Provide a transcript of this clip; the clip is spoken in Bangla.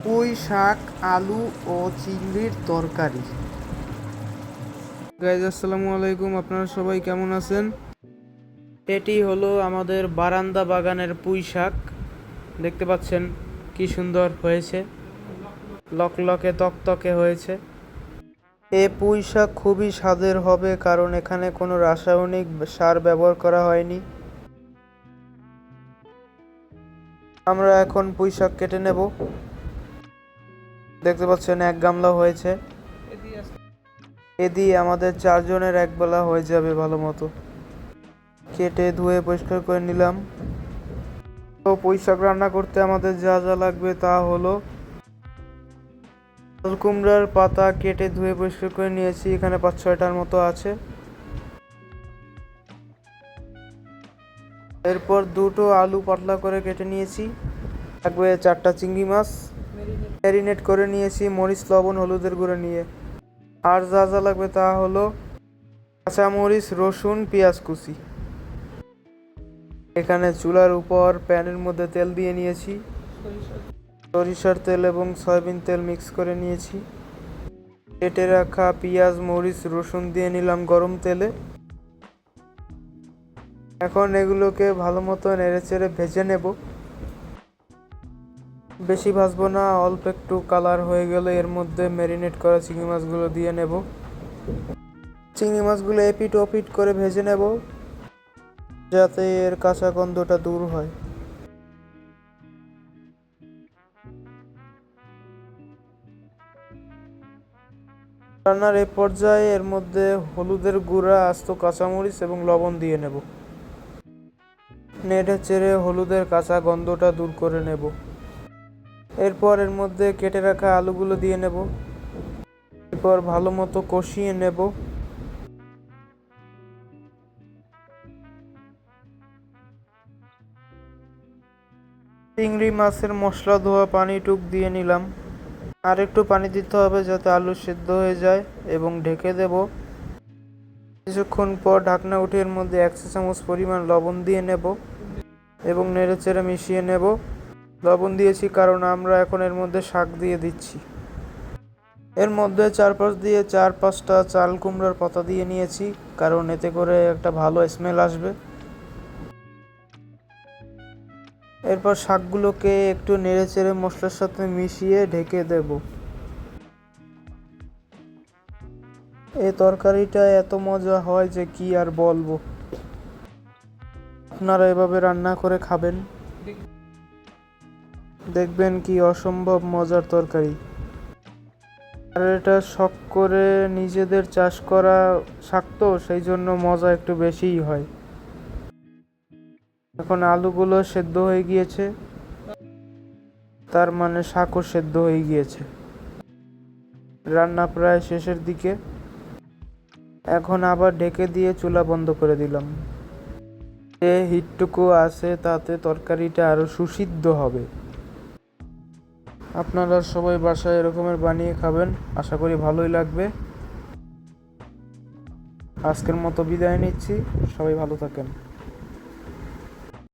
পুঁই শাক, আলু ও চিংড়ির তরকারি। গাইজ আসসালামু আলাইকুম, আপনারা সবাই কেমন আছেন? এটি হলো আমাদের বারান্দা বাগানের পুঁই শাক। দেখতে পাচ্ছেন কি সুন্দর হয়েছে, লকলকে তকতকে হয়েছে। এ পুঁই শাক খুবই স্বাদের হবে, কারণ এখানে কোনো রাসায়নিক সার ব্যবহার করা হয়নি। আমরা এখন পুঁই শাক কেটে নেব। দেখতে পাচ্ছেন এক গামলা হয়েছে। এ দিয়ে আমাদের 4 জনের এক বেলা হয়ে যাবে ভালো মতো। কেটে ধুয়ে পরিষ্কার করে নিলাম। তো পুঁই শাক রান্না করতে আমাদের যা যা লাগবে তা হলো চাল কুমড়ার পাতা কেটে ধুয়ে পরিষ্কার করে নিয়েছি, এখানে 5-6টার মতো আছে। এরপর দুটো আলু পাতলা করে কেটে নিয়েছি। লাগবে 4টা চিংড়ি মাছ, ম্যারিনেট করে নিয়েছি মরিচ, লবণ, হলুদের গুঁড়ো নিয়ে। আর যা যা লাগবে তা হলো কাঁচামরিচ, রসুন, পেঁয়াজ কুচি। এখানে চুলার উপর প্যানের মধ্যে তেল দিয়ে নিয়েছি, সরিষার তেল এবং সয়াবিন তেল মিক্স করে নিয়েছি। কেটে রাখা পেঁয়াজ, মরিচ, রসুন দিয়ে নিলাম গরম তেলে। এখন এগুলোকে ভালো মতো নেড়েচেড়ে ভেজে নেব। বেশি ভাজবো না, অল্প একটু কালার হয়ে গেলে এর মধ্যে ম্যারিনেট করা চিংড়ি মাছগুলো দিয়ে নেব। চিংড়ি মাছগুলো এপিট ওপিট করে ভেজে নেব, যাতে এর কাঁচা গন্ধটা দূর হয়। রান্নার এ পর্যায়ে এর মধ্যে হলুদের গুঁড়া, আস্ত কাঁচামরিচ এবং লবণ দিয়ে নেব। নেড়ে চেড়ে হলুদের কাঁচা গন্ধটা দূর করে নেব। এরপর এর মধ্যে কেটে রাখা আলুগুলো দিয়ে নেব। এরপর ভালো মতো কষিয়ে নেব। চিংড়ি মাছের মশলা ধোয়া পানিটুক দিয়ে নিলাম। আর একটু পানি দিতে হবে যাতে আলু সেদ্ধ হয়ে যায়, এবং ঢেকে দেব। কিছুক্ষণ পর ঢাকনা উঠিয়ে এর মধ্যে 1 চা চামচ পরিমাণ লবণ দিয়ে নেব এবং নেড়েচেড়ে মিশিয়ে নেব। লবণ দিয়েছি কারণ আমরা এখন এর মধ্যে শাক দিয়ে দিচ্ছি। এর মধ্যে চারপাশ দিয়ে 4-5টা চাল কুমড়ার পাতা দিয়ে নিয়েছি, কারণ এতে করে একটা ভালো স্মেল আসবে। এরপর শাকগুলোকে একটু নেড়েচেড়ে মশলার সাথে মিশিয়ে ঢেকে দেব। এই তরকারিটা এত মজা হয় যে কি আর বলবো। আপনারা এভাবে রান্না করে খাবেন, দেখবেন কি অসম্ভব মজার তরকারি। আর এটা শখ করে নিজেদের চাষ করা শাক, তো সেই জন্য মজা একটু বেশিই হয়। এখন আলুগুলো সেদ্ধ হয়ে গিয়েছে, তার মানে শাকও সেদ্ধ হয়ে গিয়েছে। রান্না প্রায় শেষের দিকে। এখন আবার ঢেকে দিয়ে চুলা বন্ধ করে দিলাম। যে হিটটুকু আছে তাতে তরকারিটা আরো সুসিদ্ধ হবে। আপনারা সবাই বাসায় এরকমের বানিয়ে খাবেন, আশা করি ভালোই লাগবে। আজকের মতো বিদায় নিচ্ছি, সবাই ভালো থাকেন।